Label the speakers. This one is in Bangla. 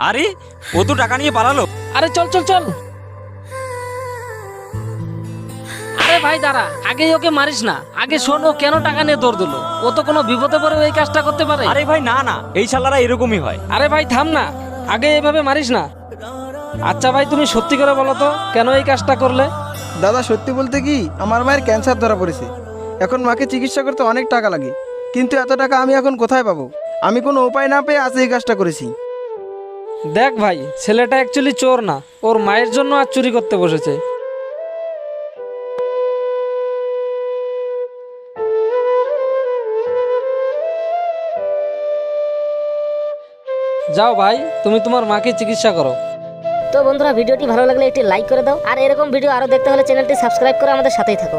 Speaker 1: আরে ও তো টাকা নিয়ে পালালো।
Speaker 2: আরে চল চল চল। আরে ভাই দাঁড়া, আগে ওকে মারিস না, আগে শোন ও কেন টাকা নিয়ে দৌড় দিল। ও তো কোনো বিপদে পড়ে এই কাজটা করতে পারে।
Speaker 1: আরে ভাই না না, এই শালারা এরকমই হয়।
Speaker 2: আরে ভাই থাম না, আগে এভাবে মারিস না। আচ্ছা ভাই তুমি সত্যি করে বলো তো কেন এই কাজটা করলে?
Speaker 3: দাদা সত্যি বলতে কি, আমার মায়ের ক্যান্সার ধরা পড়েছে। এখন মাকে চিকিৎসা করতে অনেক টাকা লাগে, কিন্তু এত টাকা আমি এখন কোথায় পাবো? আমি কোনো উপায় না পেয়ে আজ এই কাজটা করেছি।
Speaker 2: দেখ ভাই, ছেলেটা অ্যাকচুয়ালি চোর না, ওর মায়ের জন্য আজ চুরি করতে বসেছে। যাও ভাই, তুমি তোমার মাকে চিকিৎসা করো।
Speaker 4: তো বন্ধুরা, ভিডিওটি ভালো লাগলে একটি লাইক করে দাও, আর এরকম ভিডিও আরো দেখতে হলে চ্যানেলটি সাবস্ক্রাইব করে আমাদের সাথেই থাকো।